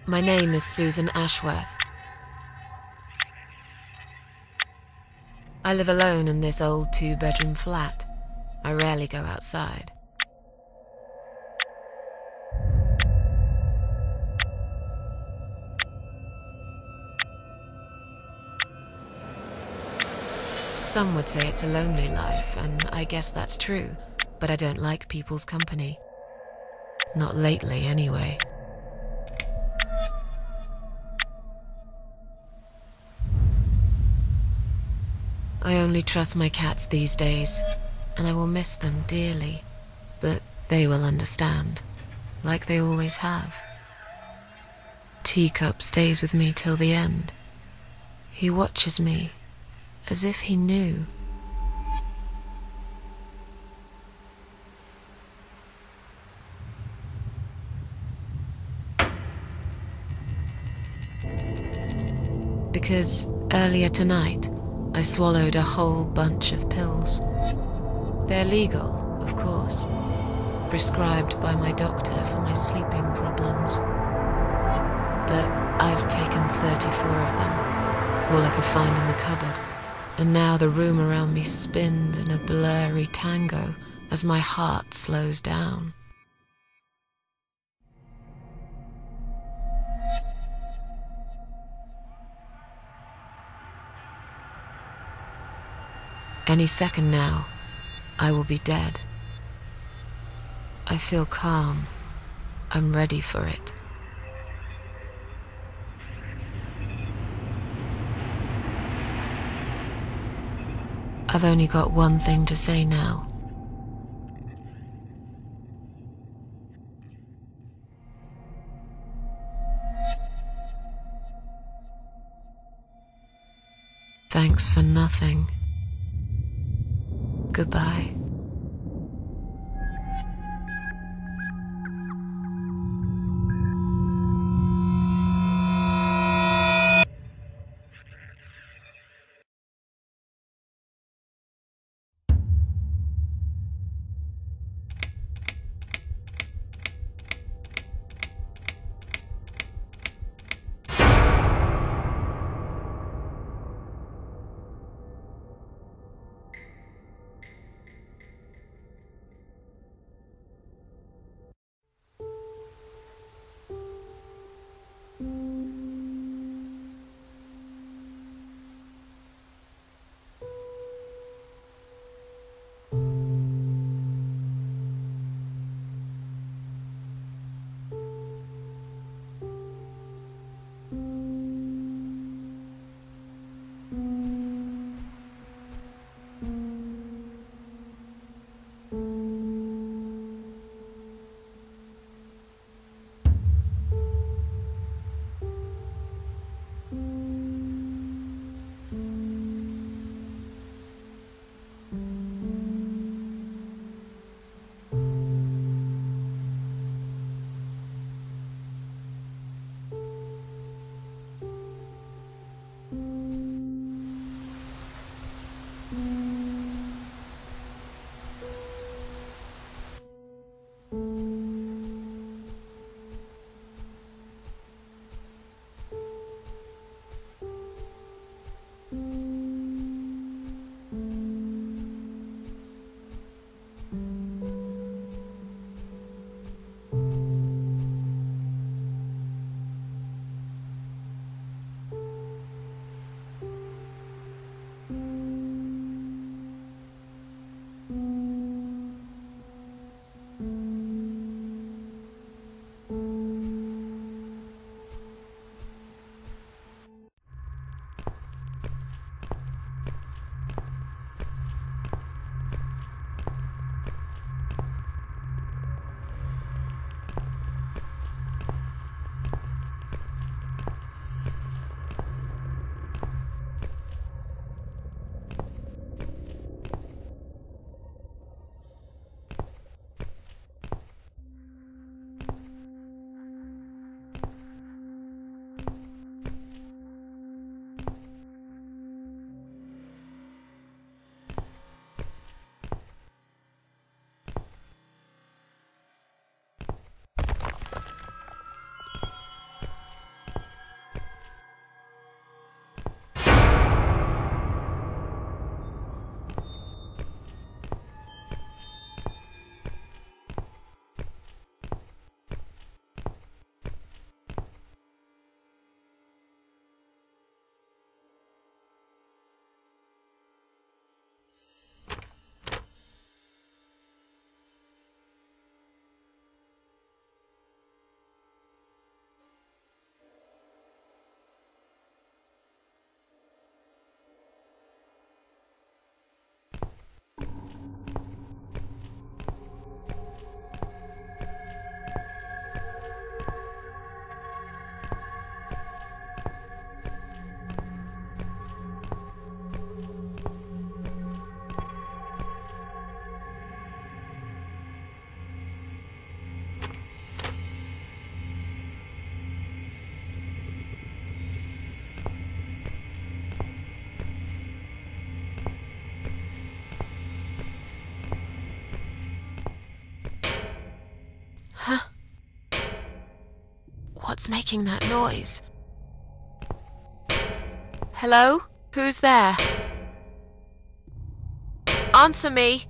My name is Susan Ashworth. I live alone in this old two-bedroom flat. I rarely go outside. Some would say it's a lonely life, and I guess that's true, but I don't like people's company. Not lately, anyway. I only trust my cats these days, and I will miss them dearly, but they will understand, like they always have. Teacup stays with me till the end. He watches me, as if he knew. Because earlier tonight, I swallowed a whole bunch of pills. They're legal, of course, prescribed by my doctor for my sleeping problems. But I've taken 34 of them, all I could find in the cupboard, and now the room around me spins in a blurry tango as my heart slows down. Any second now, I will be dead. I feel calm. I'm ready for it. I've only got one thing to say now. Thanks for nothing. Goodbye. What's making that noise? Hello? Who's there? Answer me!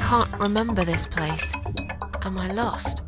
can't remember this place. Am I lost?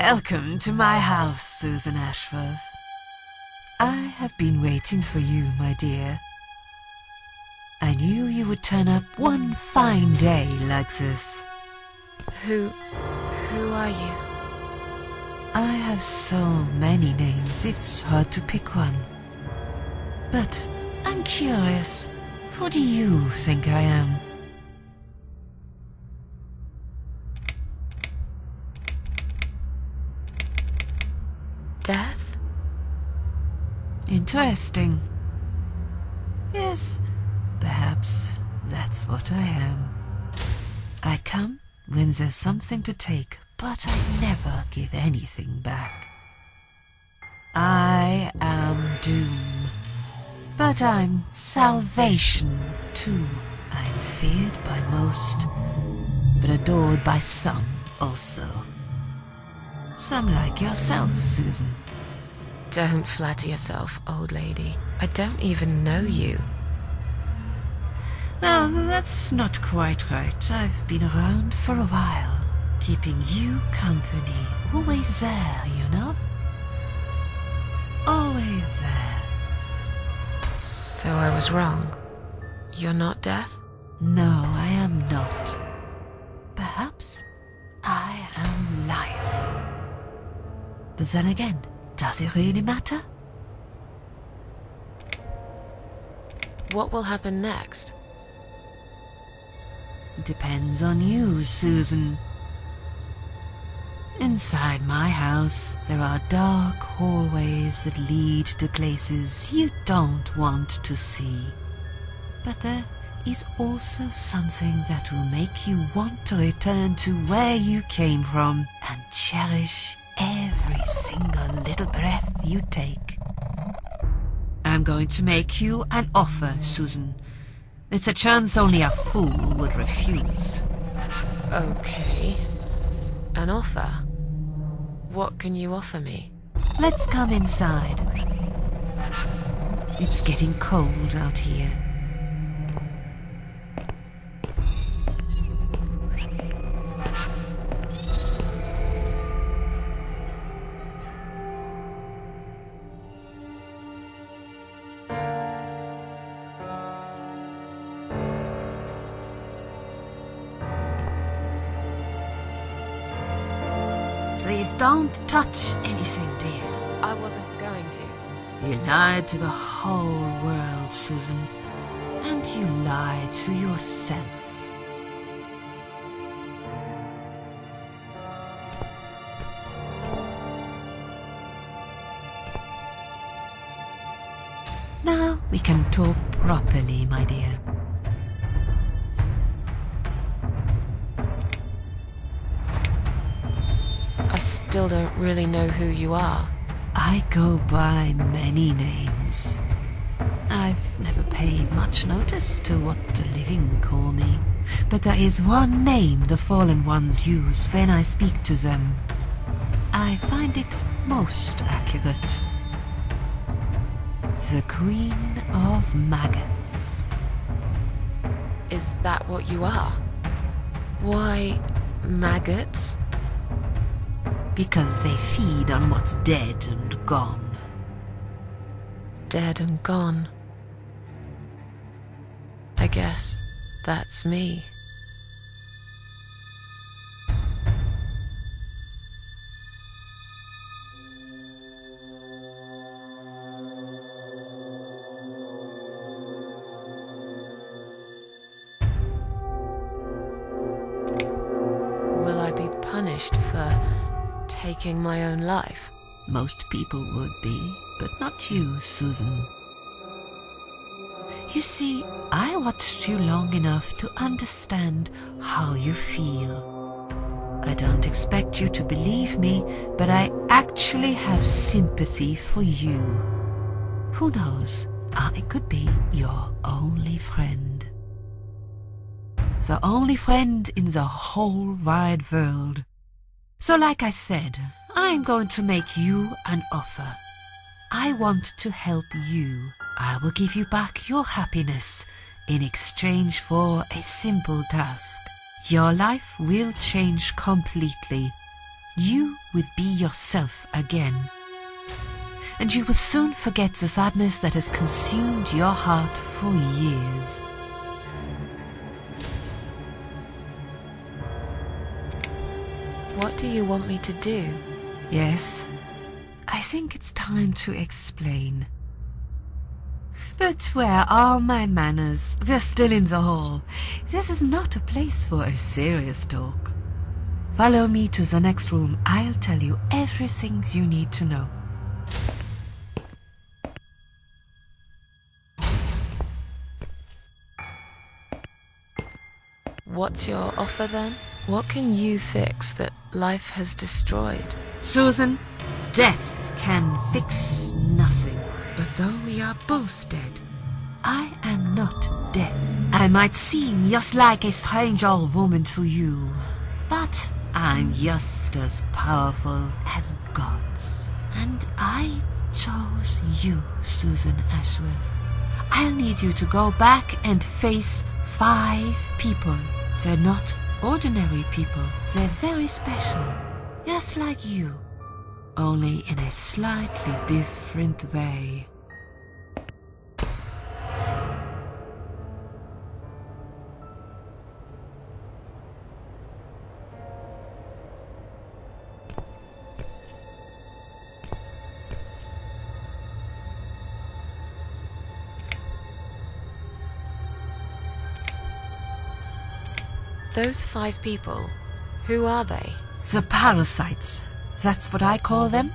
Welcome to my house, Susan Ashworth. I have been waiting for you, my dear. I knew you would turn up one fine day like this. Who are you? I have so many names, it's hard to pick one. But I'm curious, who do you think I am? Death? Interesting. Yes, perhaps that's what I am. I come when there's something to take, but I never give anything back. I am doom, but I'm salvation too. I'm feared by most, but adored by some also. Some like yourself, Susan. Don't flatter yourself, old lady. I don't even know you. Well, that's not quite right. I've been around for a while, keeping you company. Always there, you know? Always there. So I was wrong. You're not death? No, I am not. Perhaps I am life. But then again, does it really matter? What will happen next? Depends on you, Susan. Inside my house, there are dark hallways that lead to places you don't want to see. But there is also something that will make you want to return to where you came from and cherish every single little breath you take. I'm going to make you an offer, Susan. It's a chance only a fool would refuse. Okay. An offer? What can you offer me? Let's come inside. It's getting cold out here. Please don't touch anything, dear. I wasn't going to. You lied to the whole world, Susan. And you lied to yourself. Now we can talk properly, my dear. I still don't really know who you are. I go by many names. I've never paid much notice to what the living call me. But there is one name the fallen ones use when I speak to them. I find it most accurate. The Queen of Maggots. Is that what you are? Why, maggots? Because they feed on what's dead and gone. Dead and gone. I guess that's me. Will I be punished for taking my own life? Most people would be, but not you, Susan. You see, I watched you long enough to understand how you feel. I don't expect you to believe me, but I actually have sympathy for you. Who knows, I could be your only friend. The only friend in the whole wide world. So like I said, I'm going to make you an offer. I want to help you. I will give you back your happiness in exchange for a simple task. Your life will change completely. you would be yourself again. And you will soon forget the sadness that has consumed your heart for years. What do you want me to do? Yes, I think it's time to explain. But where are my manners? We're still in the hall. This is not a place for a serious talk. Follow me to the next room. I'll tell you everything you need to know. What's your offer then? What can you fix that life has destroyed? Susan, death can fix nothing. But though we are both dead, I am not death. I might seem just like a strange old woman to you, but I'm just as powerful as gods. And I chose you, Susan Ashworth. I'll need you to go back and face 5 people. They're not ordinary people. They're very special, just like you, only in a slightly different way. Those 5 people, who are they? The parasites. That's what I call them.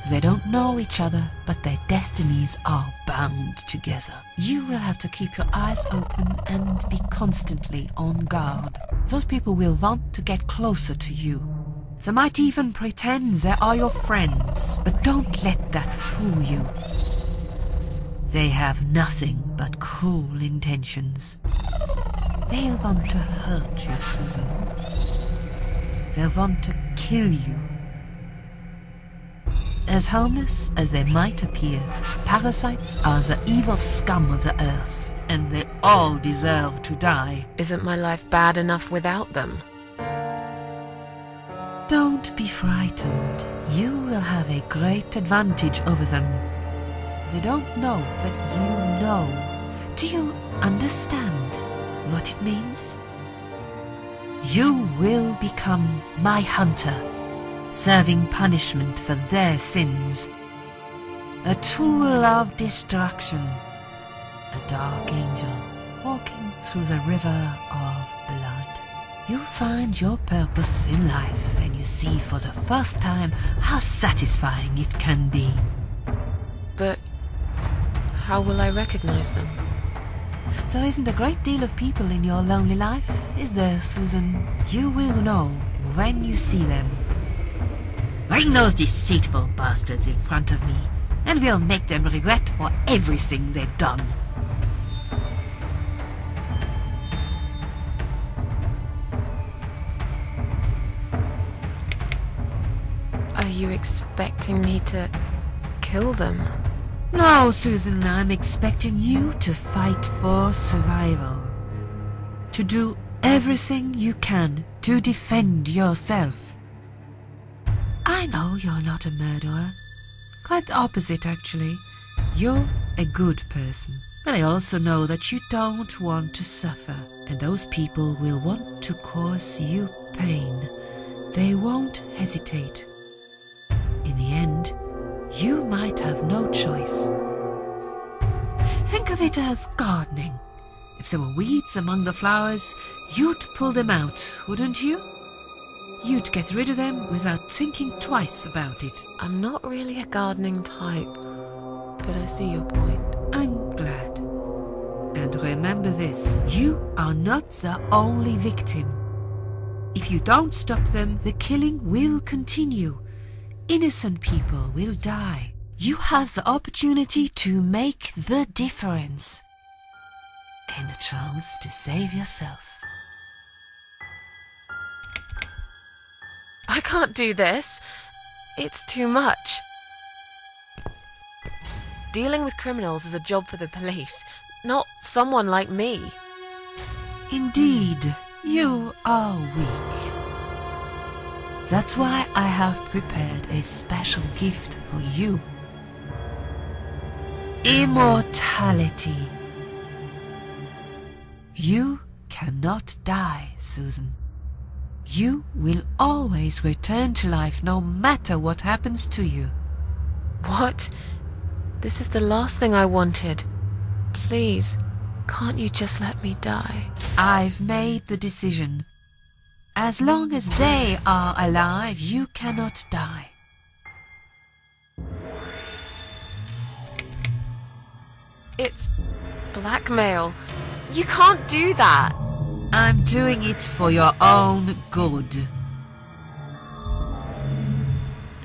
They don't know each other, but their destinies are bound together. You will have to keep your eyes open and be constantly on guard. Those people will want to get closer to you. They might even pretend they are your friends, but don't let that fool you. They have nothing but cruel intentions. They'll want to hurt you, Susan. They'll want to kill you. As harmless as they might appear, parasites are the evil scum of the earth, and they all deserve to die. Isn't my life bad enough without them? Don't be frightened. You will have a great advantage over them. They don't know that you know. Do you understand what it means? You will become my hunter, serving punishment for their sins. A tool of destruction, a dark angel walking through the river of blood. You find your purpose in life, and you see for the first time how satisfying it can be. But how will I recognize them? There isn't a great deal of people in your lonely life, is there, Susan? You will know when you see them. Bring those deceitful bastards in front of me, and we'll make them regret for everything they've done. Are you expecting me to kill them? No, Susan, I'm expecting you to fight for survival. To do everything you can to defend yourself. I know you're not a murderer. Quite the opposite, actually. You're a good person. But I also know that you don't want to suffer. And those people will want to cause you pain. They won't hesitate. In the end, you might have no choice. Think of it as gardening. If there were weeds among the flowers, you'd pull them out, wouldn't you? You'd get rid of them without thinking twice about it. I'm not really a gardening type, but I see your point. I'm glad. And remember this, you are not the only victim. If you don't stop them, the killing will continue. Innocent people will die. You have the opportunity to make the difference. And a chance to save yourself. I can't do this. It's too much. Dealing with criminals is a job for the police, not someone like me. Indeed, you are weak. That's why I have prepared a special gift for you. Immortality. You cannot die, Susan. You will always return to life no matter what happens to you. What? This is the last thing I wanted. Please, can't you just let me die? I've made the decision. As long as they are alive, you cannot die. It's blackmail. You can't do that. I'm doing it for your own good.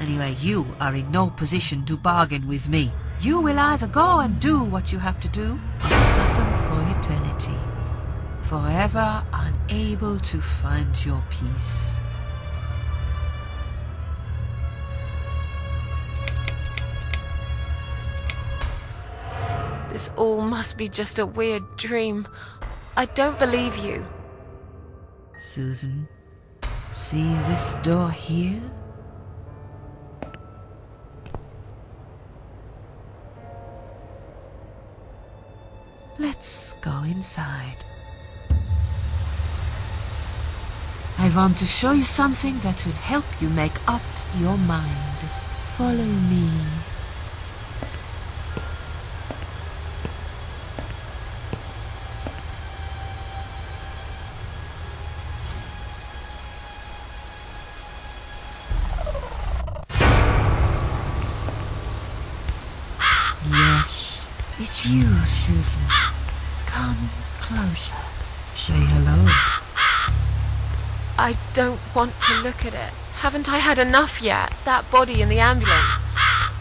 Anyway, you are in no position to bargain with me. You will either go and do what you have to do, or suffer for eternity, forever unable to find your peace. This all must be just a weird dream. I don't believe you. Susan, see this door here? Let's go inside. I want to show you something that will help you make up your mind. Follow me. Yes, it's you, Susan. Come closer. Say hello. I don't want to look at it. Haven't I had enough yet? That body in the ambulance.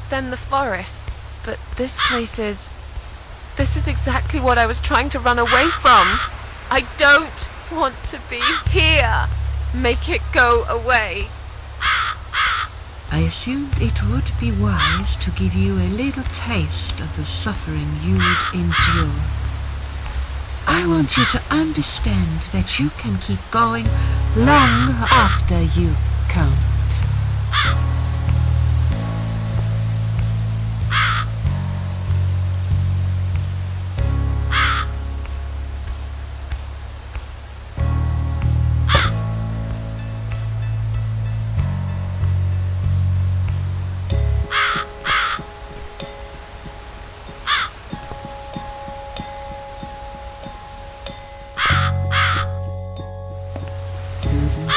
Then the forest. But this place is... This is exactly what I was trying to run away from. I don't want to be here. Make it go away. I assumed it would be wise to give you a little taste of the suffering you'd endure. I want you to understand that you can keep going long after you can't. Susan,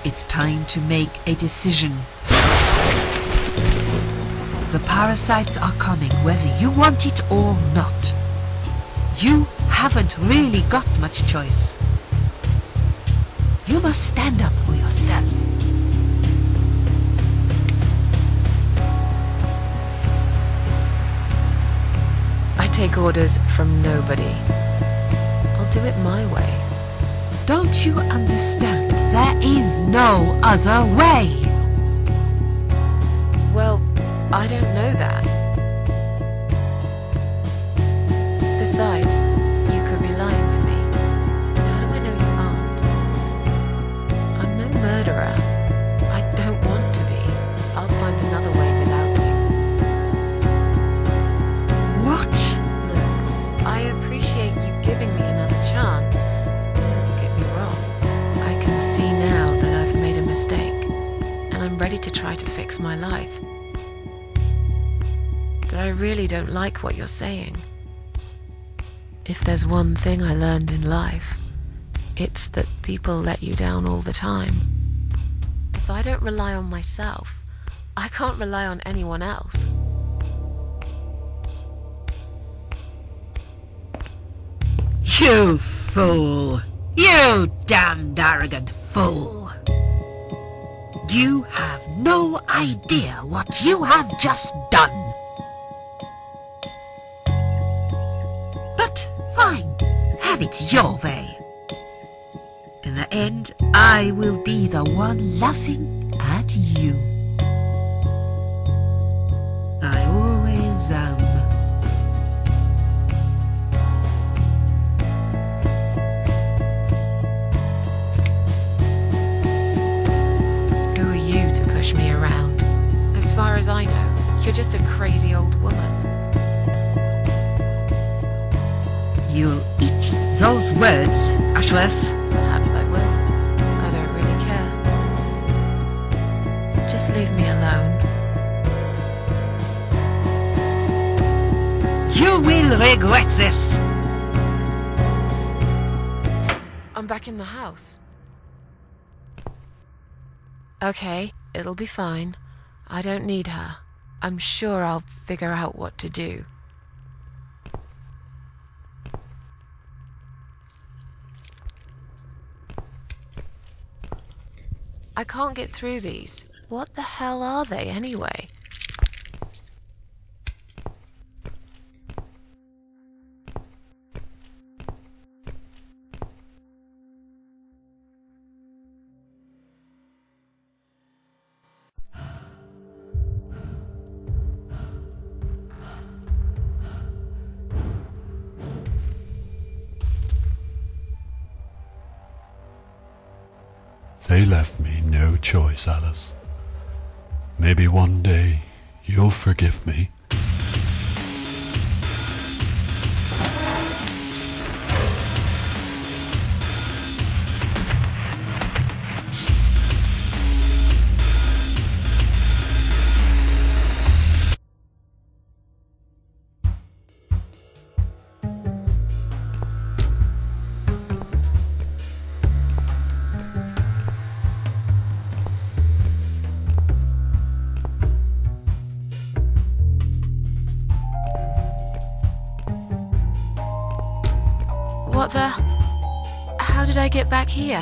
it's time to make a decision. The parasites are coming, whether you want it or not. You haven't really got much choice. You must stand up for yourself. I take orders from nobody. I'll do it my way. Don't you understand? There is no other way. Well, I don't know that. Besides, you could be lying to me. How do I know you aren't? I'm no murderer. I don't want to be. I'll find another way without you. What? Look, I appreciate you giving me another chance. Don't get me wrong. I can see now that I've made a mistake, and I'm ready to try to fix my life. But I really don't like what you're saying. If there's one thing I learned in life, it's that people let you down all the time. If I don't rely on myself, I can't rely on anyone else. You fool! You damned arrogant fool! You have no idea what you have just done. But fine, have it your way. In the end, I will be the one laughing at you. I always am. you're just a crazy old woman. You'll eat those words, Ashworth. Perhaps I will. I don't really care. Just leave me alone. You will regret this. I'm back in the house. Okay, it'll be fine. I don't need her. I'm sure I'll figure out what to do. I can't get through these. What the hell are they anyway? They left me no choice, Alice. Maybe one day you'll forgive me. What the? How did I get back here?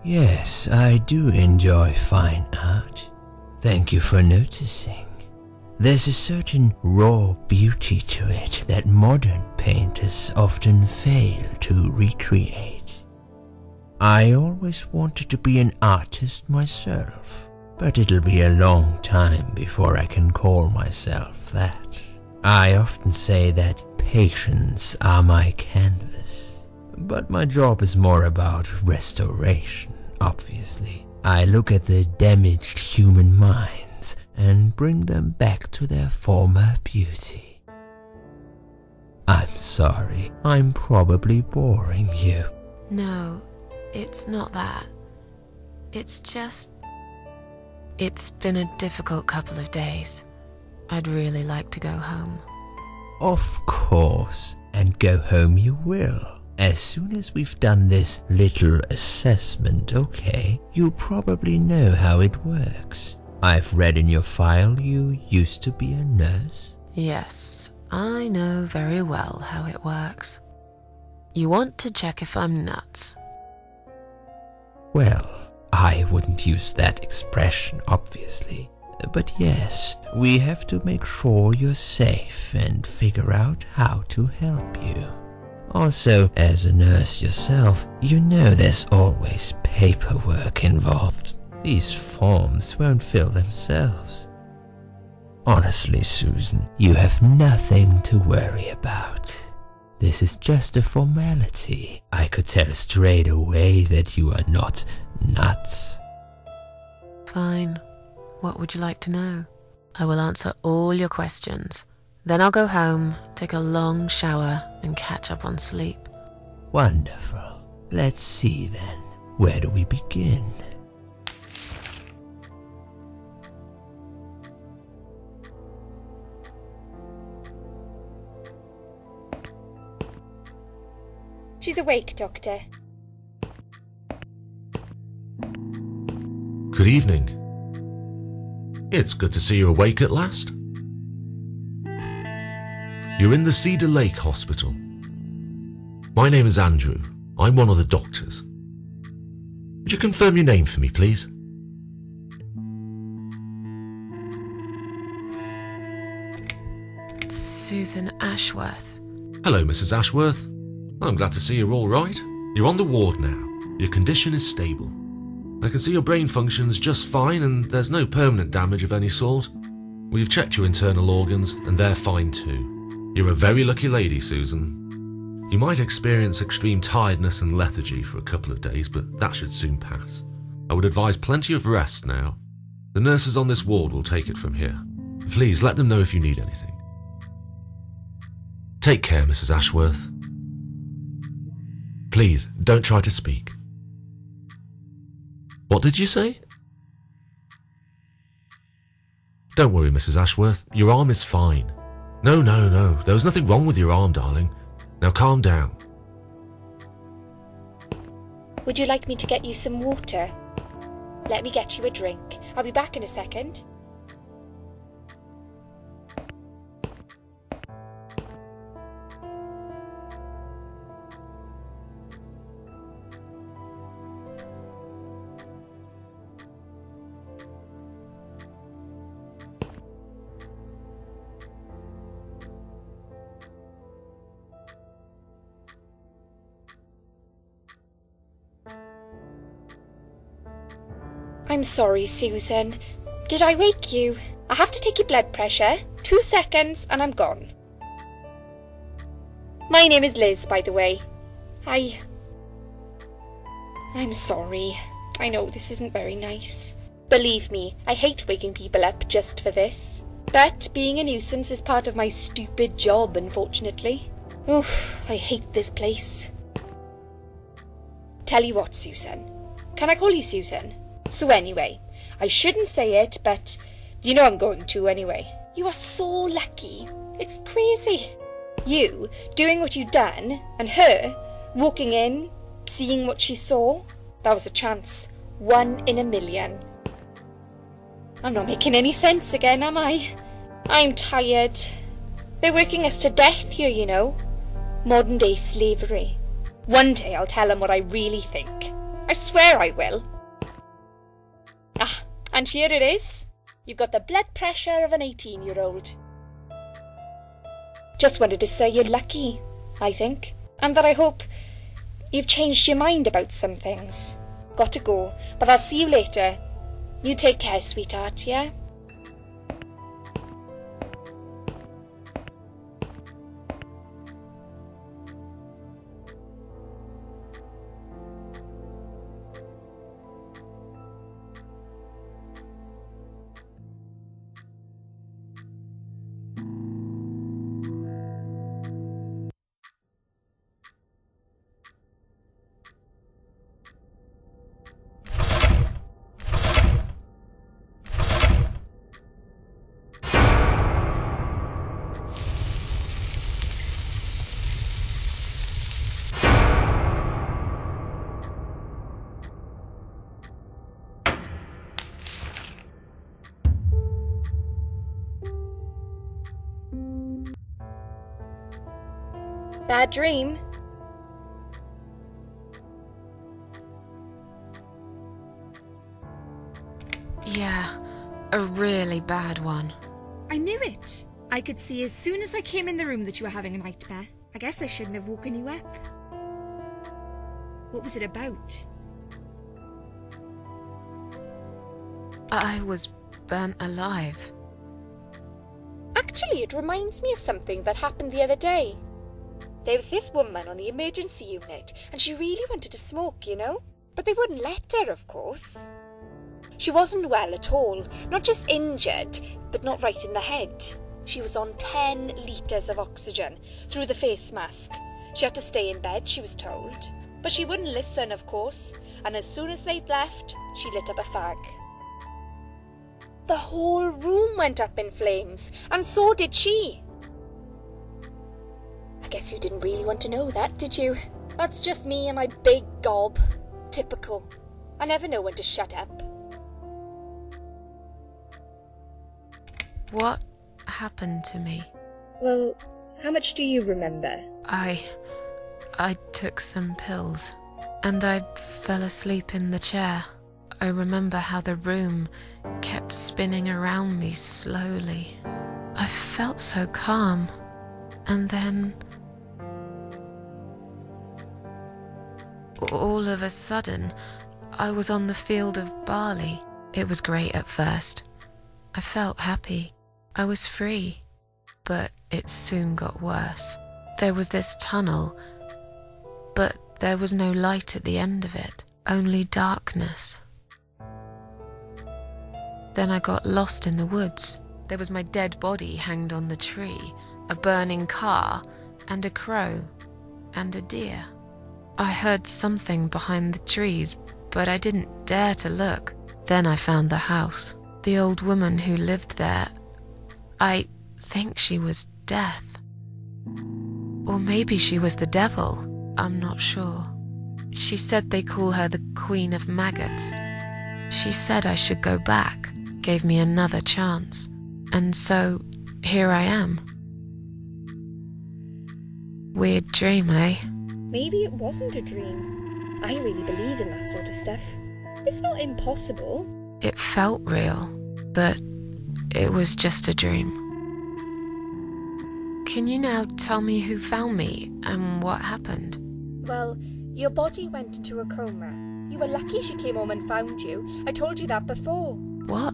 Yes, I do enjoy fine art. Thank you for noticing. There's a certain raw beauty to it that modern painters often fail to recreate. I always wanted to be an artist myself, but it'll be a long time before I can call myself that. I often say that patients are my canvas, but my job is more about restoration, obviously. I look at the damaged human minds and bring them back to their former beauty. I'm sorry, I'm probably boring you. No, it's not that. It's just... It's been a difficult couple of days. I'd really like to go home. Of course, and go home you will. As soon as we've done this little assessment, okay? You'll probably know how it works. I've read in your file you used to be a nurse. Yes, I know very well how it works. You want to check if I'm nuts? Well, I wouldn't use that expression, obviously. But yes, we have to make sure you're safe and figure out how to help you. Also, as a nurse yourself, you know there's always paperwork involved. These forms won't fill themselves. Honestly, Susan, you have nothing to worry about. This is just a formality. I could tell straight away that you are not nuts. Fine. What would you like to know? I will answer all your questions. Then I'll go home, take a long shower, and catch up on sleep. Wonderful. Let's see then. Where do we begin? She's awake, Doctor. Good evening. It's good to see you awake at last. You're in the Cedar Lake Hospital. My name is Andrew. I'm one of the doctors. Would you confirm your name for me, please? Susan Ashworth. Hello, Mrs. Ashworth. I'm glad to see you're all right. You're on the ward now. Your condition is stable. I can see your brain functions just fine and there's no permanent damage of any sort. We've checked your internal organs and they're fine too. You're a very lucky lady, Susan. You might experience extreme tiredness and lethargy for a couple of days, but that should soon pass. I would advise plenty of rest now. The nurses on this ward will take it from here. Please let them know if you need anything. Take care, Mrs. Ashworth. Please, don't try to speak. What did you say? Don't worry, Mrs. Ashworth. Your arm is fine. No. There was nothing wrong with your arm, darling. Now calm down. Would you like me to get you some water? Let me get you a drink. I'll be back in a second. I'm sorry, Susan. Did I wake you? I have to take your blood pressure. 2 seconds and I'm gone. My name is Liz, by the way. I'm sorry. I know this isn't very nice. Believe me, I hate waking people up just for this. But being a nuisance is part of my stupid job, unfortunately. Oof, I hate this place. Tell you what, Susan. Can I call you Susan? So anyway, I shouldn't say it, but you know I'm going to anyway. You are so lucky. It's crazy. You doing what you've done, and her walking in, seeing what she saw. That was a chance. 1 in a million. I'm not making any sense again, am I? I'm tired. They're working us to death here, you know. Modern day slavery. One day I'll tell them what I really think. I swear I will. Ah, and here it is. You've got the blood pressure of an 18-year-old. Just wanted to say you're lucky, I think, and that I hope you've changed your mind about some things. Got to go, but I'll see you later. You take care, sweetheart, yeah? Bad dream? Yeah, a really bad one. I knew it. I could see as soon as I came in the room that you were having a nightmare. I guess I shouldn't have woken you up. What was it about? I was burnt alive. Actually, it reminds me of something that happened the other day. There was this woman on the emergency unit, and she really wanted to smoke, you know? But they wouldn't let her, of course. She wasn't well at all, not just injured, but not right in the head. She was on 10 litres of oxygen through the face mask. She had to stay in bed, she was told. But she wouldn't listen, of course, and as soon as they'd left, she lit up a fag. The whole room went up in flames, and so did she. I guess you didn't really want to know that, did you? That's just me and my big gob. Typical. I never know when to shut up. What happened to me? Well, how much do you remember? I took some pills, and I fell asleep in the chair. I remember how the room kept spinning around me slowly. I felt so calm, and then all of a sudden, I was on the field of barley. It was great at first. I felt happy. I was free. But it soon got worse. There was this tunnel, but there was no light at the end of it, only darkness. Then I got lost in the woods. There was my dead body hanged on the tree, a burning car, and a crow, and a deer. I heard something behind the trees, but I didn't dare to look. Then I found the house. The old woman who lived there, I think she was Death. Or maybe she was the devil, I'm not sure. She said they call her the Queen of Maggots. She said I should go back, gave me another chance. And so, here I am. Weird dream, eh? Maybe it wasn't a dream. I really believe in that sort of stuff. It's not impossible. It felt real, but it was just a dream. Can you now tell me who found me and what happened? Well, your body went into a coma. You were lucky she came home and found you. I told you that before. What?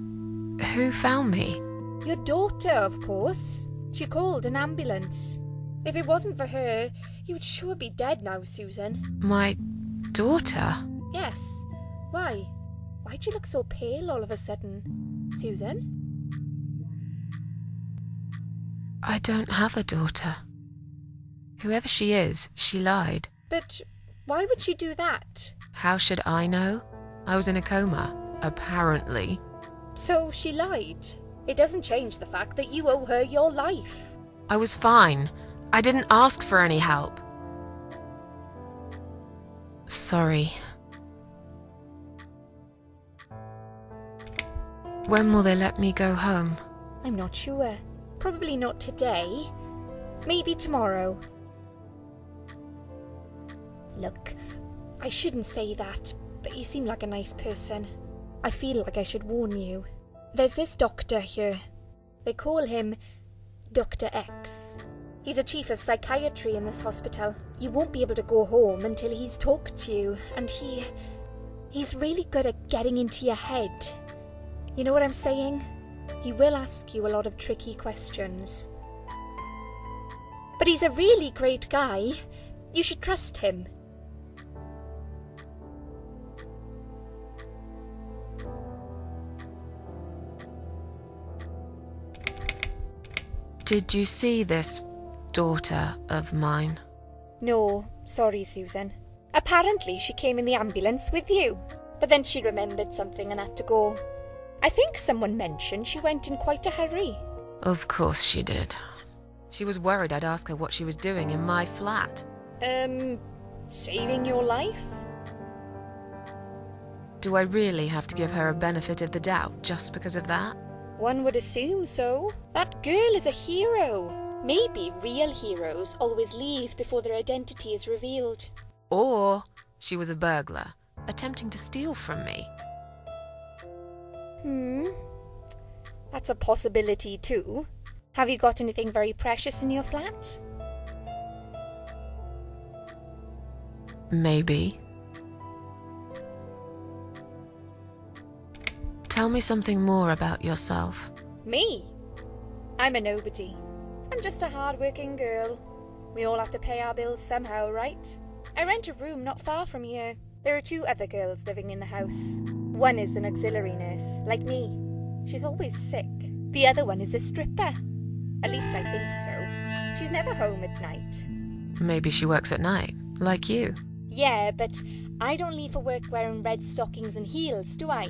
Who found me? Your daughter, of course. She called an ambulance. If it wasn't for her, you would sure be dead now, Susan. My daughter? Yes. Why? Why'd you look so pale all of a sudden, Susan? I don't have a daughter. Whoever she is, she lied. But why would she do that? How should I know? I was in a coma, apparently. So she lied. It doesn't change the fact that you owe her your life. I was fine. I didn't ask for any help. Sorry. When will they let me go home? I'm not sure. Probably not today. Maybe tomorrow. Look, I shouldn't say that, but you seem like a nice person. I feel like I should warn you. There's this doctor here. They call him Dr. X. He's a chief of psychiatry in this hospital. You won't be able to go home until he's talked to you, and he's really good at getting into your head. You know what I'm saying? He will ask you a lot of tricky questions. But he's a really great guy. You should trust him. Did you see this daughter of mine? No, sorry, Susan. Apparently she came in the ambulance with you, but then she remembered something and had to go. I think someone mentioned she went in quite a hurry. Of course she did. She was worried I'd ask her what she was doing in my flat. Saving your life? Do I really have to give her a benefit of the doubt just because of that? One would assume so. That girl is a hero. Maybe real heroes always leave before their identity is revealed. Or she was a burglar, attempting to steal from me. That's a possibility too. Have you got anything very precious in your flat? Maybe. Tell me something more about yourself. Me? I'm a nobody. I'm just a hard-working girl. We all have to pay our bills somehow, right? I rent a room not far from here. There are 2 other girls living in the house. One is an auxiliary nurse, like me. She's always sick. The other one is a stripper. At least I think so. She's never home at night. Maybe she works at night, like you. Yeah, but I don't leave for work wearing red stockings and heels, do I?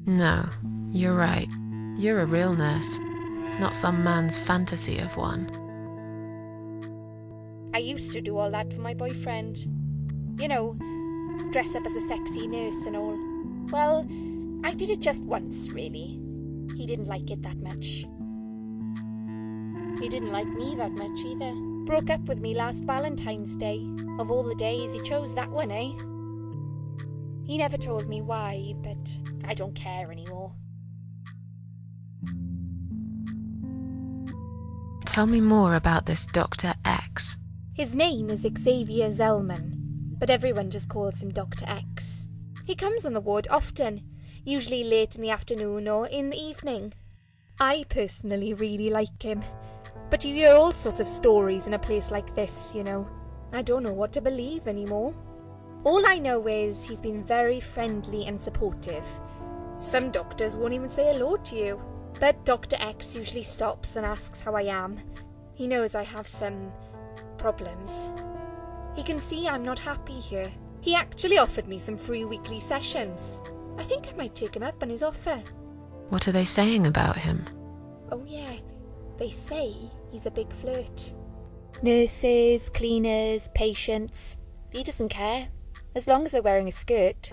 No, you're right. You're a real nurse, not some man's fantasy of one. I used to do all that for my boyfriend. You know, dress up as a sexy nurse and all. Well, I did it just once, really. He didn't like it that much. He didn't like me that much either. Broke up with me last Valentine's Day. Of all the days, he chose that one, eh? He never told me why, but I don't care anymore. Tell me more about this Dr. X. His name is Xavier Zellman, but everyone just calls him Dr. X. He comes on the ward often, usually late in the afternoon or in the evening. I personally really like him, but you hear all sorts of stories in a place like this, you know. I don't know what to believe anymore. All I know is he's been very friendly and supportive. Some doctors won't even say hello to you. But Dr. X usually stops and asks how I am. He knows I have some problems. He can see I'm not happy here. He actually offered me some free weekly sessions. I think I might take him up on his offer. What are they saying about him? Oh yeah, they say he's a big flirt. Nurses, cleaners, patients. He doesn't care, as long as they're wearing a skirt.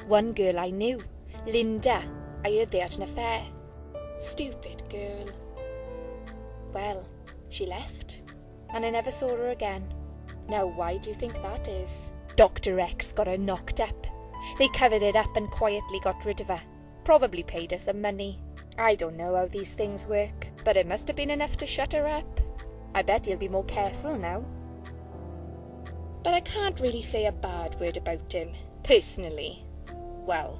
One girl I knew, Linda, I heard they had an affair. Stupid girl. Well, she left, and I never saw her again. Now why do you think that is? Dr. X got her knocked up. They covered it up and quietly got rid of her. Probably paid her some money. I don't know how these things work, but it must have been enough to shut her up. I bet he'll be more careful now. But I can't really say a bad word about him, personally. Well,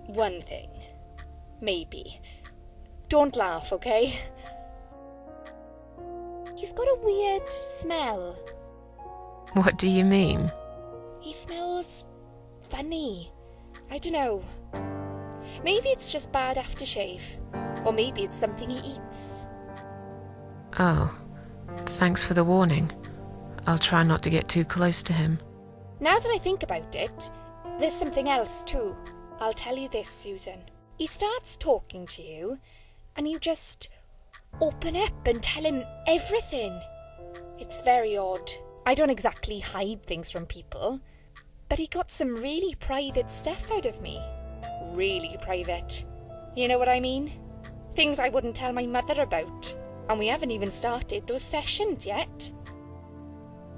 one thing. Maybe. Don't laugh, okay? He's got a weird smell. What do you mean? He smells funny. I don't know. Maybe it's just bad aftershave. Or maybe it's something he eats. Oh, thanks for the warning. I'll try not to get too close to him. Now that I think about it, there's something else too. I'll tell you this, Susan. He starts talking to you, and you just open up and tell him everything. It's very odd. I don't exactly hide things from people, but he got some really private stuff out of me. Really private. You know what I mean? Things I wouldn't tell my mother about. And we haven't even started those sessions yet.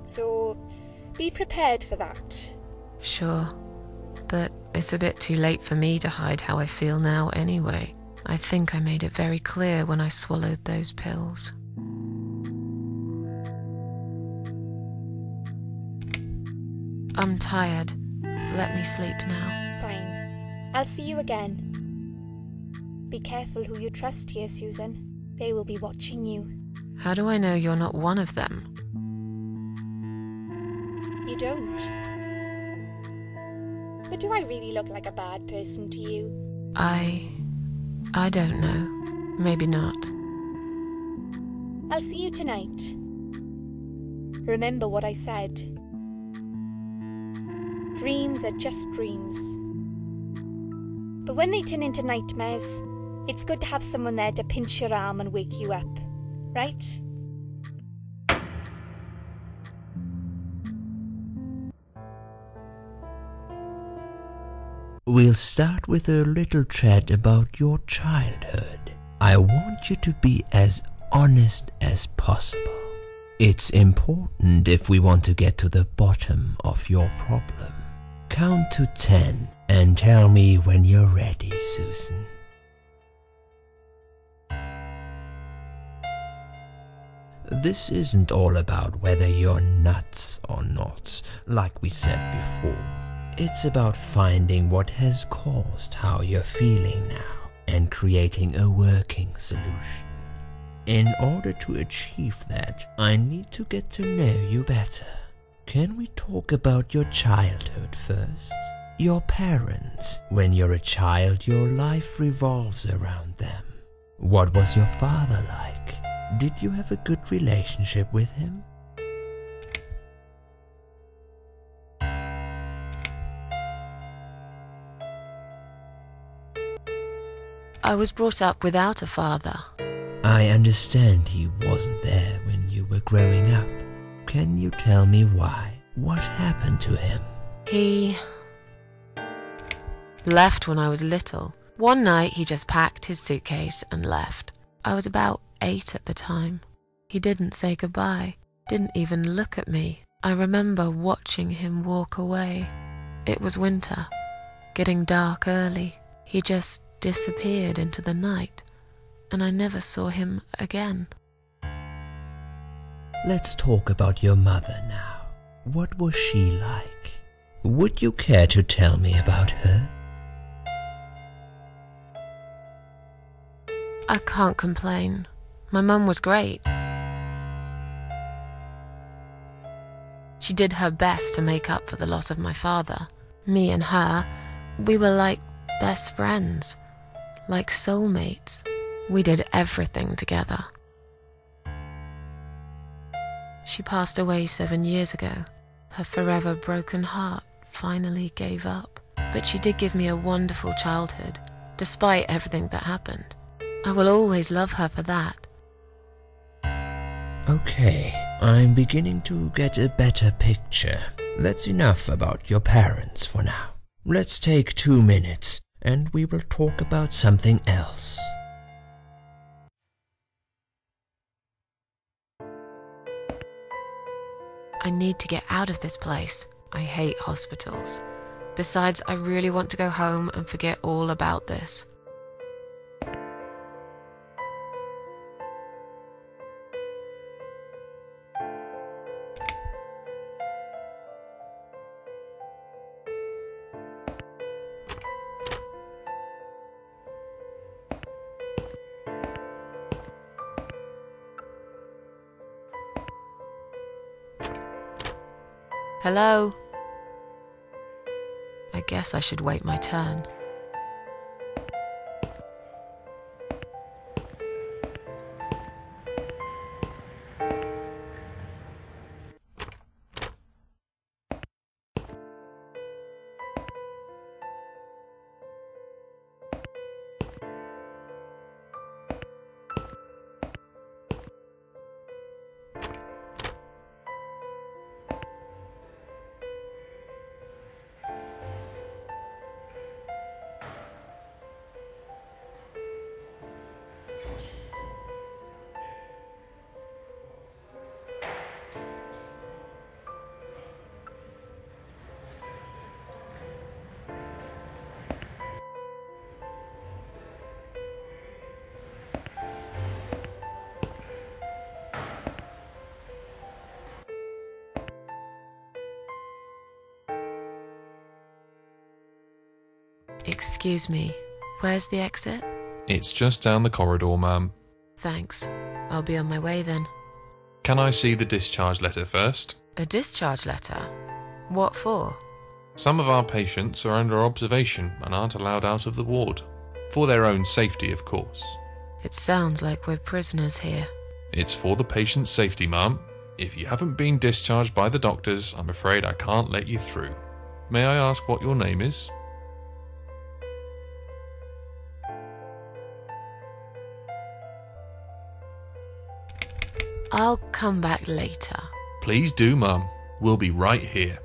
So, be prepared for that. Sure, But it's a bit too late for me to hide how I feel now anyway. I think I made it very clear when I swallowed those pills. I'm tired. Let me sleep now. Fine. I'll see you again. Be careful who you trust here, Susan. They will be watching you. How do I know you're not one of them? You don't. But do I really look like a bad person to you? I don't know. Maybe not. I'll see you tonight. Remember what I said. Dreams are just dreams. But when they turn into nightmares, it's good to have someone there to pinch your arm and wake you up, right? We'll start with a little chat about your childhood. I want you to be as honest as possible. It's important if we want to get to the bottom of your problem. Count to 10 and tell me when you're ready, Susan. This isn't all about whether you're nuts or not, like we said before. It's about finding what has caused how you're feeling now and creating a working solution. In order to achieve that, I need to get to know you better. Can we talk about your childhood first? Your parents. When you're a child, your life revolves around them. What was your father like? Did you have a good relationship with him? I was brought up without a father. I understand he wasn't there when you were growing up. Can you tell me why? What happened to him? He left when I was little. One night he just packed his suitcase and left. I was about 8 at the time. He didn't say goodbye, didn't even look at me. I remember watching him walk away. It was winter, getting dark early. He just disappeared into the night, and I never saw him again. Let's talk about your mother now. What was she like? Would you care to tell me about her? I can't complain. My mum was great. She did her best to make up for the loss of my father. Me and her, we were like best friends, like soulmates. We did everything together. She passed away 7 years ago. Her forever broken heart finally gave up. But she did give me a wonderful childhood, despite everything that happened. I will always love her for that. Okay, I'm beginning to get a better picture. That's enough about your parents for now. Let's take 2 minutes and we will talk about something else. I need to get out of this place. I hate hospitals. Besides, I really want to go home and forget all about this. Hello? I guess I should wait my turn. Excuse me, where's the exit? It's just down the corridor, ma'am. Thanks. I'll be on my way then. Can I see the discharge letter first? A discharge letter? What for? Some of our patients are under observation and aren't allowed out of the ward. For their own safety, of course. It sounds like we're prisoners here. It's for the patient's safety, ma'am. If you haven't been discharged by the doctors, I'm afraid I can't let you through. May I ask what your name is? I'll come back later. Please do, ma'am. We'll be right here.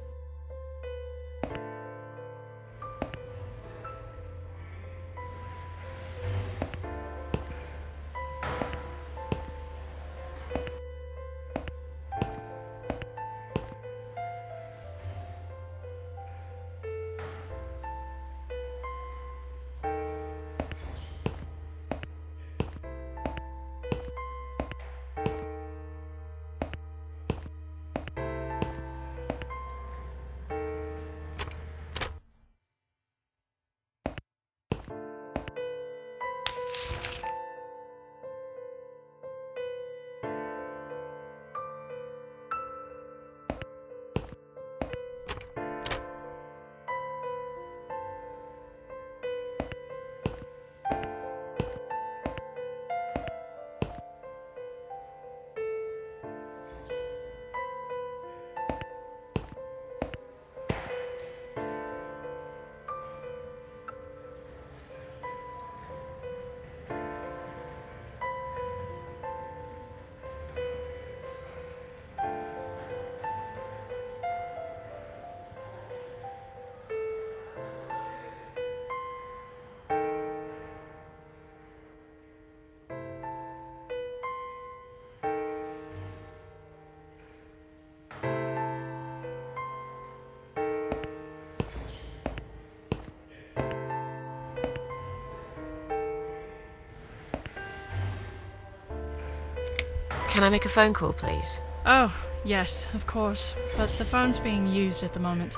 Can I make a phone call, please? Oh, yes, of course. But the phone's being used at the moment.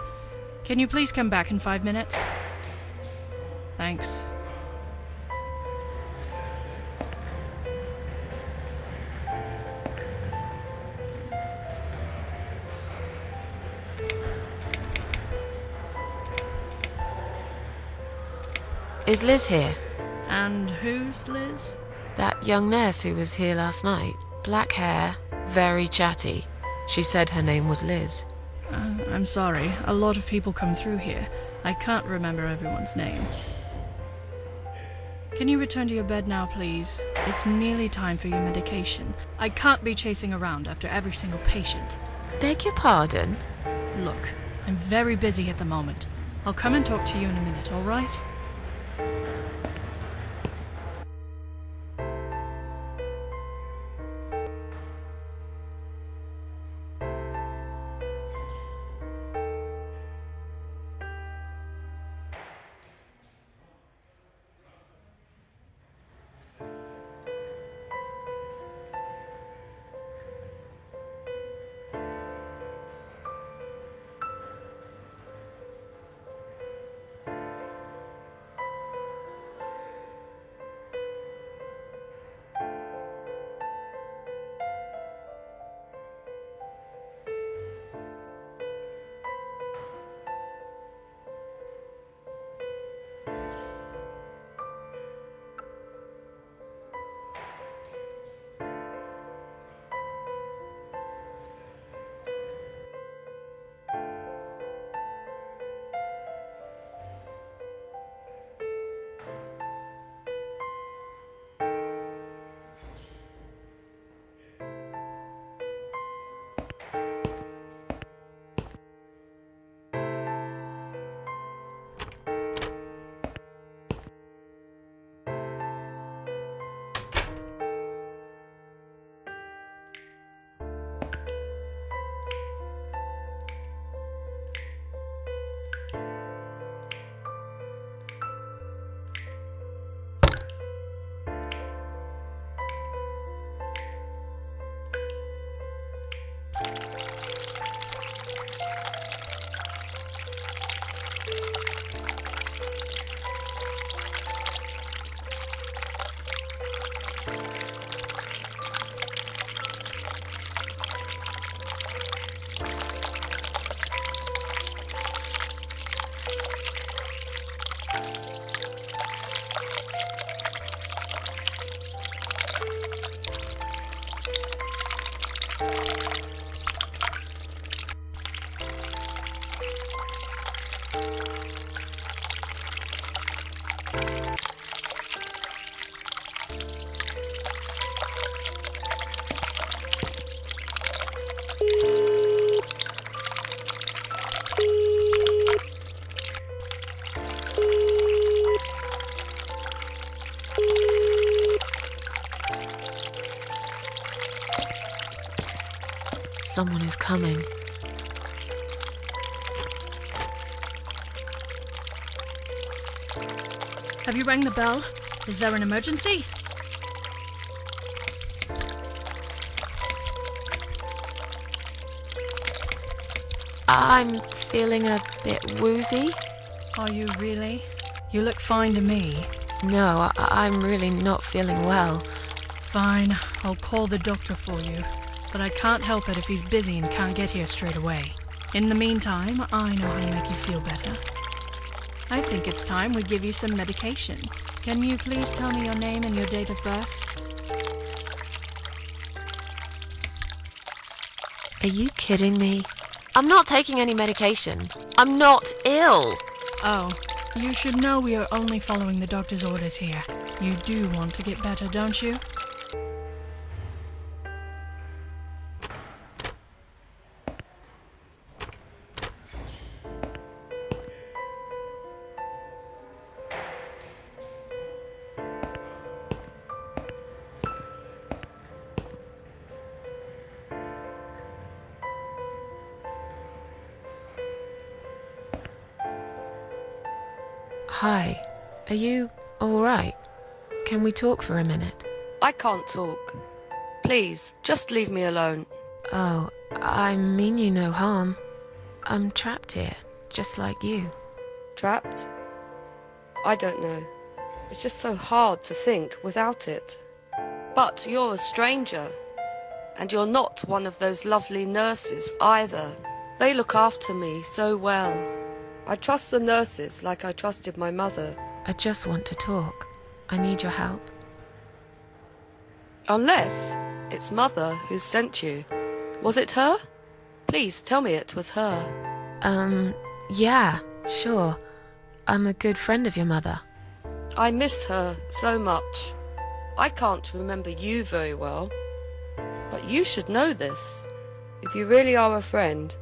Can you please come back in 5 minutes? Thanks. Is Liz here? And who's Liz? That young nurse who was here last night. Black hair, very chatty. She said her name was Liz. I'm sorry. A lot of people come through here. I can't remember everyone's name. Can you return to your bed now, please? It's nearly time for your medication. I can't be chasing around after every single patient. Beg your pardon? Look, I'm very busy at the moment. I'll come and talk to you in a minute, all right? Someone is coming. Have you rang the bell? Is there an emergency? I'm feeling a bit woozy. Are you really? You look fine to me. No, I'm really not feeling well. Fine, I'll call the doctor for you. But I can't help it if he's busy and can't get here straight away. In the meantime, I know how to make you feel better. I think it's time we give you some medication. Can you please tell me your name and your date of birth? Are you kidding me? I'm not taking any medication. I'm not ill. Oh, you should know we are only following the doctor's orders here. You do want to get better, don't you? Hi. Are you all right? Can we talk for a minute? I can't talk. Please, just leave me alone. Oh, I mean you no harm. I'm trapped here, just like you. Trapped? I don't know. It's just so hard to think without it. But you're a stranger. And you're not one of those lovely nurses either. They look after me so well. I trust the nurses like I trusted my mother. I just want to talk. I need your help. Unless it's Mother who sent you. Was it her? Please tell me it was her. Yeah, sure. I'm a good friend of your mother. I miss her so much. I can't remember you very well. But you should know this. If you really are a friend,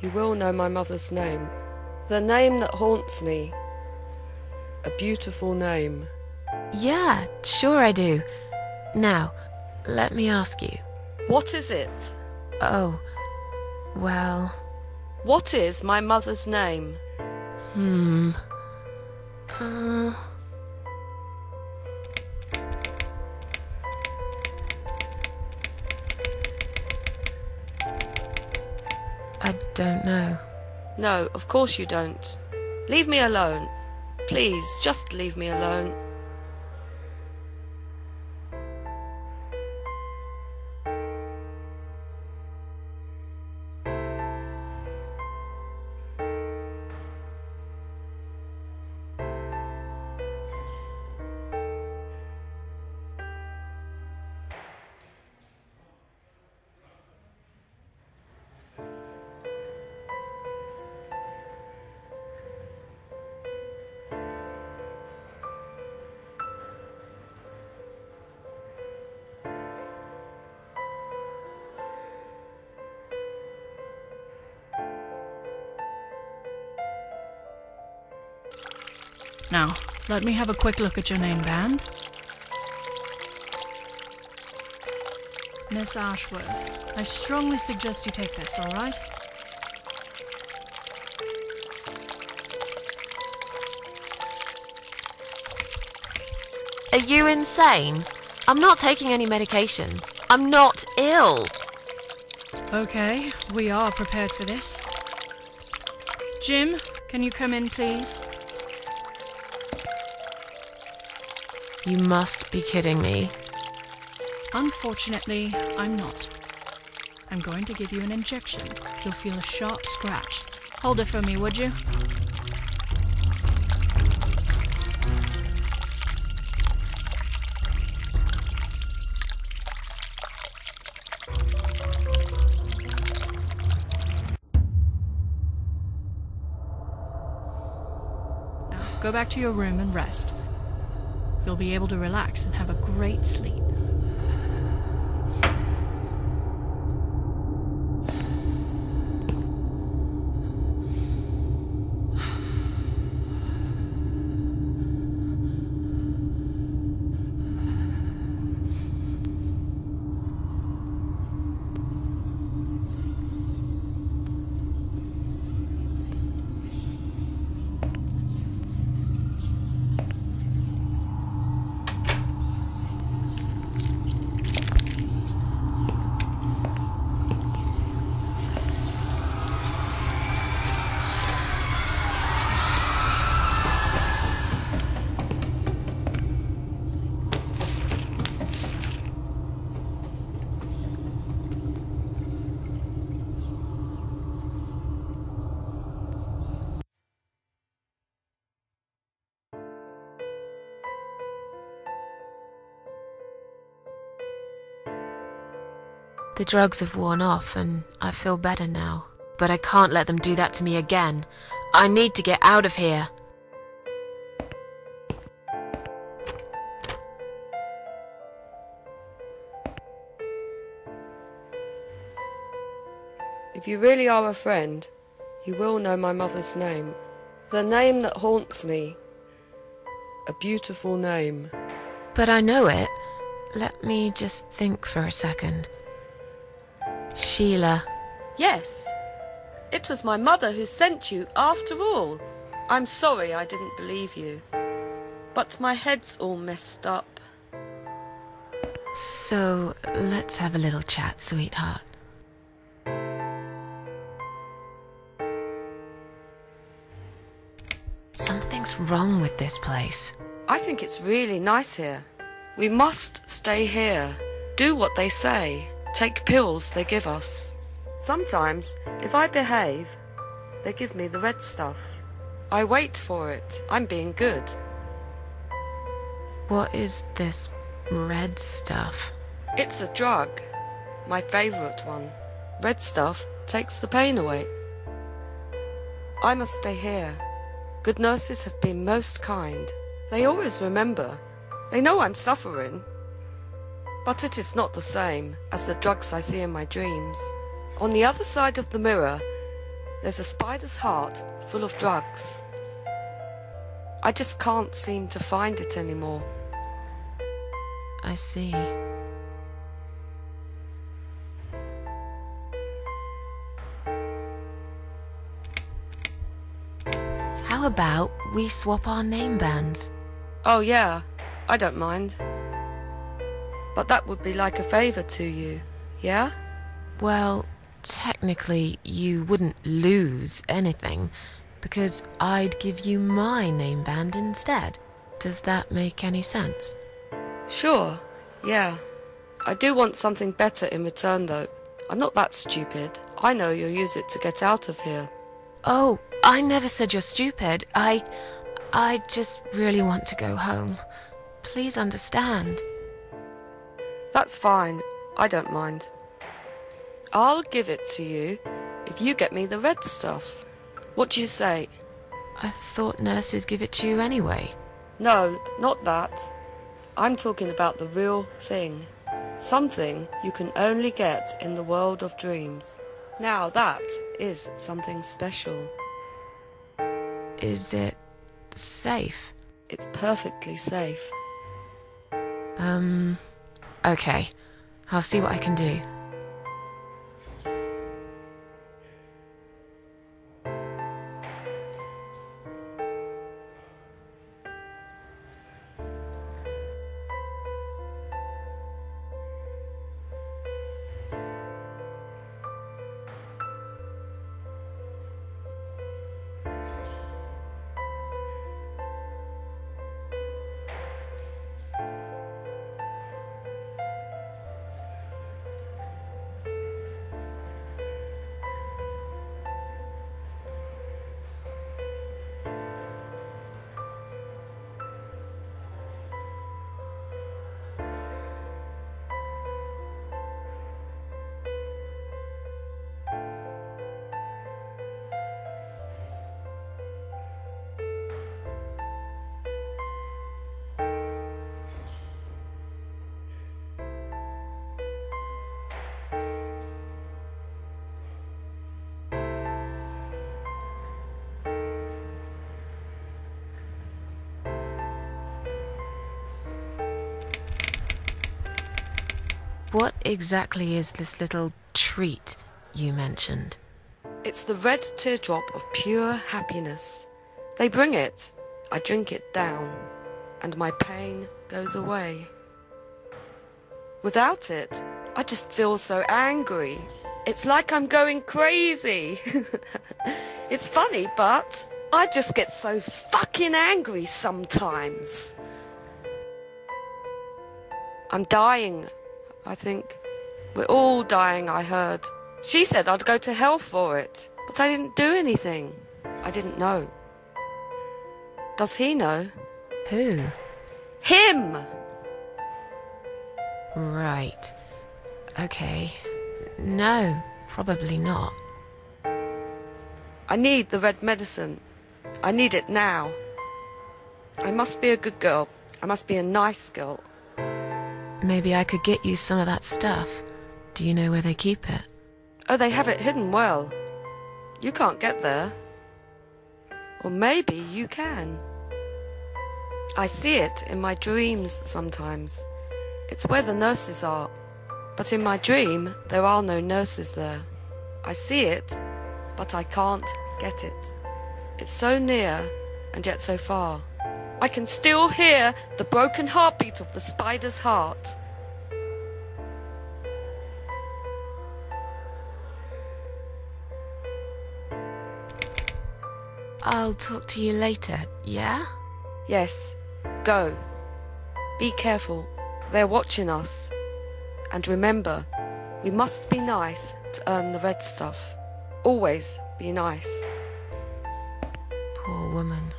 you will know my mother's name. The name that haunts me. A beautiful name. Yeah, sure I do. Now, let me ask you. What is it? Oh, well... What is my mother's name? I don't know. No, of course you don't. Leave me alone. Please, just leave me alone. Now, let me have a quick look at your name band. Miss Ashworth, I strongly suggest you take this, all right? Are you insane? I'm not taking any medication. I'm not ill. Okay, we are prepared for this. Jim, can you come in, please? You must be kidding me. Unfortunately, I'm not. I'm going to give you an injection. You'll feel a sharp scratch. Hold it for me, would you? go back to your room and rest. You'll be able to relax and have a great sleep. The drugs have worn off and I feel better now. But I can't let them do that to me again. I need to get out of here. If you really are a friend, you will know my mother's name. The name that haunts me. A beautiful name. But I know it. Let me just think for a second. Sheila. Yes, it was my mother who sent you after all. I'm sorry I didn't believe you, but my head's all messed up. So, let's have a little chat, sweetheart. Something's wrong with this place. I think it's really nice here. We must stay here, do what they say, take pills they give us. Sometimes, if I behave, they give me the red stuff. I wait for it. I'm being good. What is this red stuff? It's a drug. My favourite one. Red stuff takes the pain away. I must stay here. Good nurses have been most kind. They always remember. They know I'm suffering. But it is not the same as the drugs I see in my dreams. On the other side of the mirror, there's a spider's heart full of drugs. I just can't seem to find it anymore. I see. How about we swap our name bands? Oh yeah, I don't mind. But that would be like a favour to you, yeah? Well, technically you wouldn't lose anything, because I'd give you my name band instead. Does that make any sense? Sure, yeah. I do want something better in return though. I'm not that stupid. I know you'll use it to get out of here. Oh, I never said you're stupid. I just really want to go home. Please understand. That's fine. I don't mind. I'll give it to you if you get me the red stuff. What do you say? I thought nurses give it to you anyway. No, not that. I'm talking about the real thing. Something you can only get in the world of dreams. Now that is something special. Is it safe? It's perfectly safe. Okay. I'll see what I can do. What exactly is this little treat you mentioned? It's the red teardrop of pure happiness. They bring it, I drink it down, and my pain goes away. Without it, I just feel so angry. It's like I'm going crazy. It's funny, but I just get so fucking angry sometimes. I'm dying, I think. We're all dying, I heard. She said I'd go to hell for it, but I didn't do anything. I didn't know. Does he know? Who? Him! Right. Okay. No, probably not. I need the red medicine. I need it now. I must be a good girl. I must be a nice girl. Maybe I could get you some of that stuff. Do you know where they keep it? Oh, they have it hidden well. You can't get there. Or maybe you can. I see it in my dreams sometimes. It's where the nurses are. But in my dream, there are no nurses there. I see it, but I can't get it. It's so near, and yet so far. I can still hear the broken heartbeat of the spider's heart. I'll talk to you later, yeah? Yes, go. Be careful. They're watching us. And remember, we must be nice to earn the red stuff. Always be nice. Poor woman.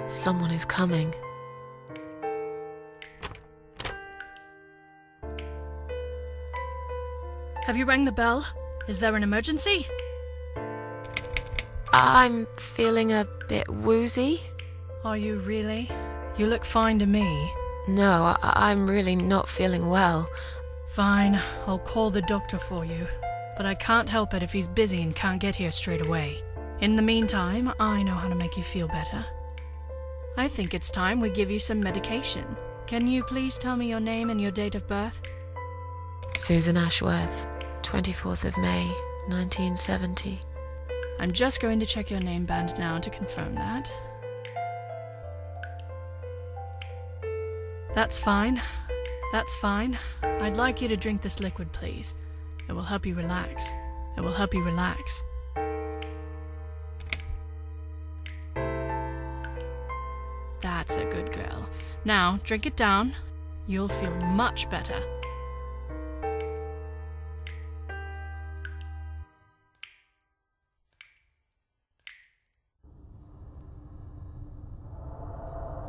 Someone is coming. Have you rang the bell? Is there an emergency? I'm feeling a bit woozy. Are you really? You look fine to me. No, I'm really not feeling well. Fine, I'll call the doctor for you. But I can't help it if he's busy and can't get here straight away. In the meantime, I know how to make you feel better. I think it's time we give you some medication. Can you please tell me your name and your date of birth? Susan Ashworth, 24th of May, 1970. I'm just going to check your name band now to confirm that. That's fine. That's fine. I'd like you to drink this liquid, please. It will help you relax. It will help you relax. That's a good girl. Now, drink it down. You'll feel much better.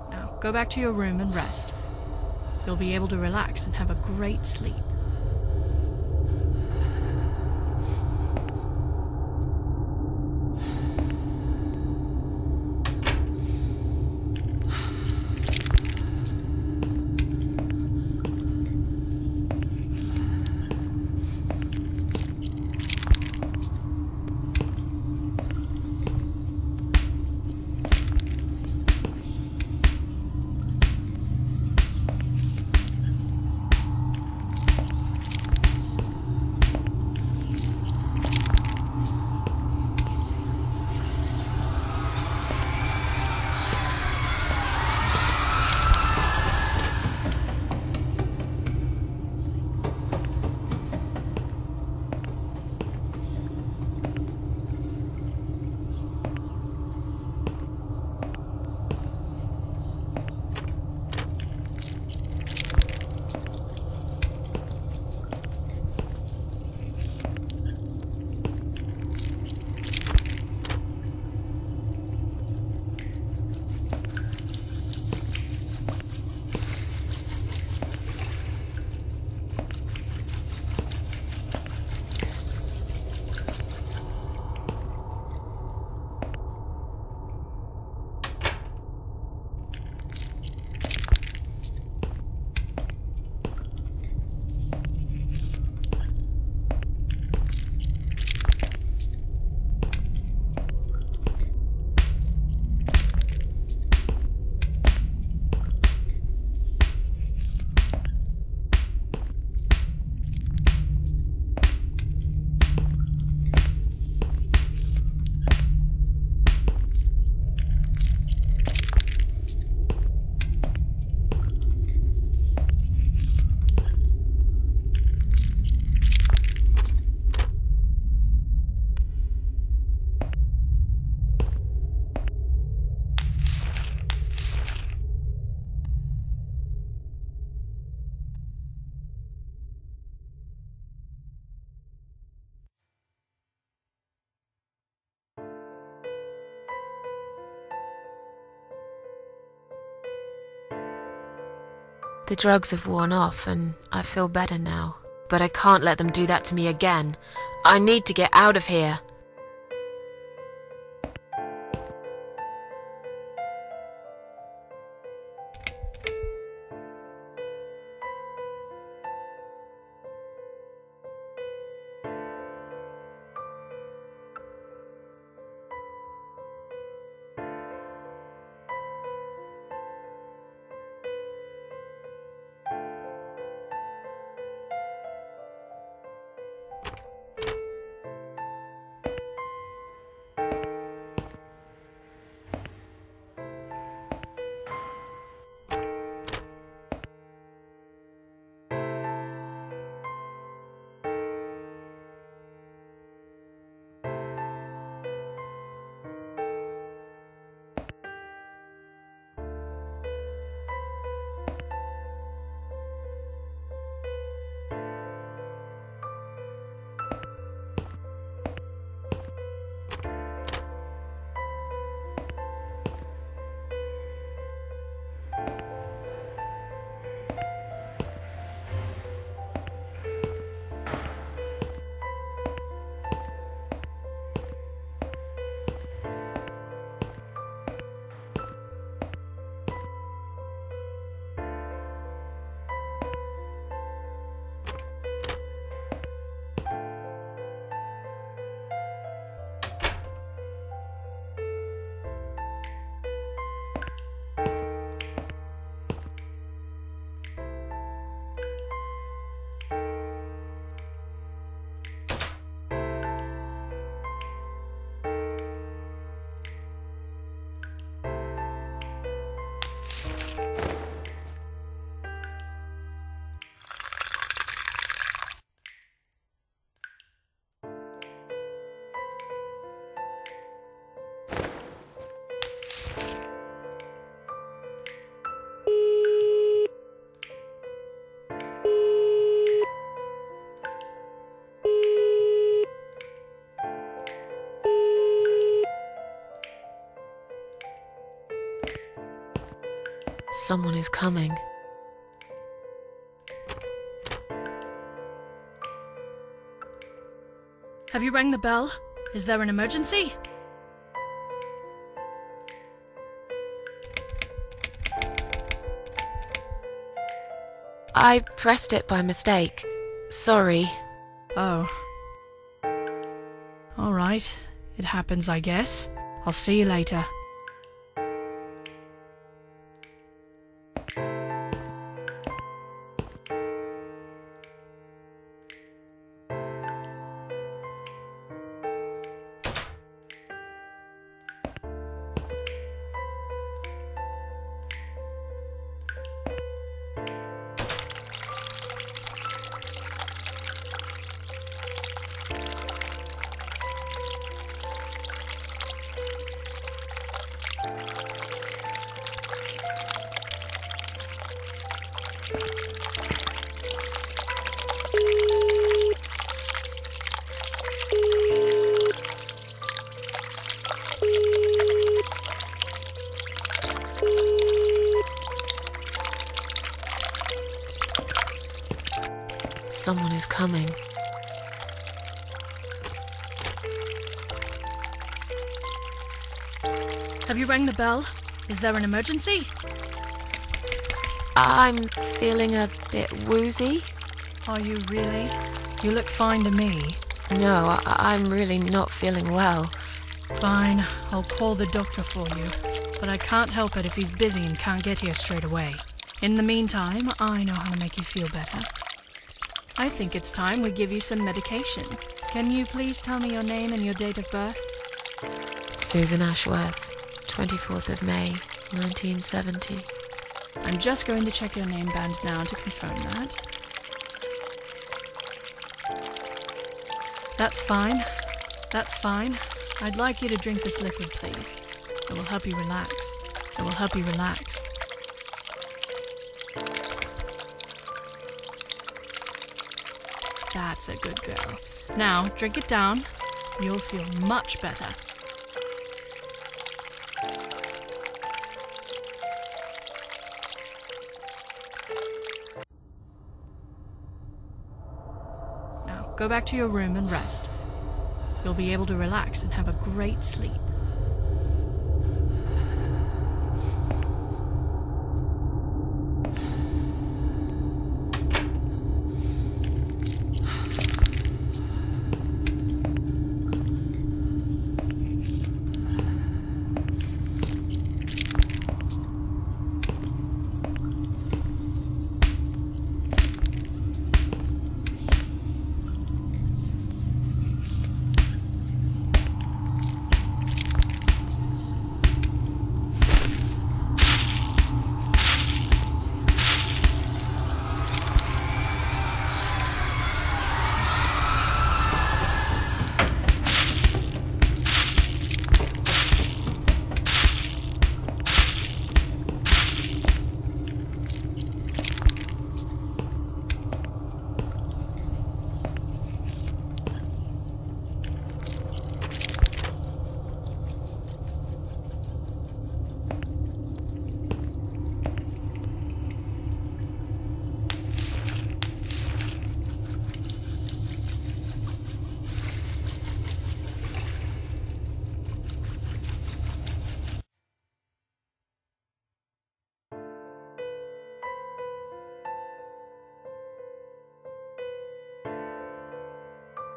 Now, go back to your room and rest. You'll be able to relax and have a great sleep. The drugs have worn off and I feel better now. But I can't let them do that to me again. I need to get out of here. Someone is coming. Have you rang the bell? Is there an emergency? I pressed it by mistake. Sorry. Oh. All right. It happens, I guess. I'll see you later. Someone is coming. Have you rang the bell? Is there an emergency? I'm feeling a bit woozy. Are you really? You look fine to me. No, I'm really not feeling well. Fine, I'll call the doctor for you. But I can't help it if he's busy and can't get here straight away. In the meantime, I know how to make you feel better. I think it's time we give you some medication. Can you please tell me your name and your date of birth? Susan Ashworth, 24th of May, 1970. I'm just going to check your name band now to confirm that. That's fine. That's fine. I'd like you to drink this liquid, please. It will help you relax. It will help you relax. That's a good girl. Now, drink it down. You'll feel much better. Go back to your room and rest. You'll be able to relax and have a great sleep.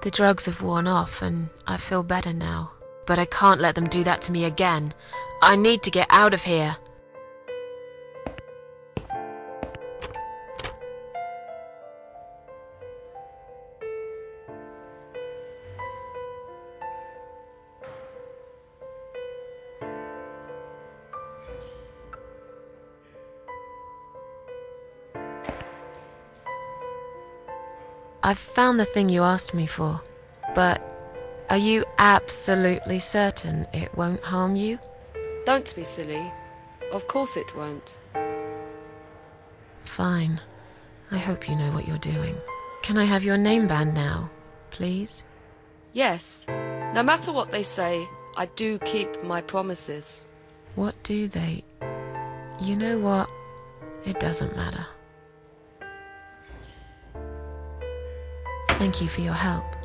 The drugs have worn off and I feel better now. But I can't let them do that to me again. I need to get out of here. I've found the thing you asked me for, but are you absolutely certain it won't harm you? Don't be silly. Of course it won't. Fine. I hope you know what you're doing. Can I have your name band now, please? Yes. No matter what they say, I do keep my promises. What do they... You know what? It doesn't matter. Thank you for your help.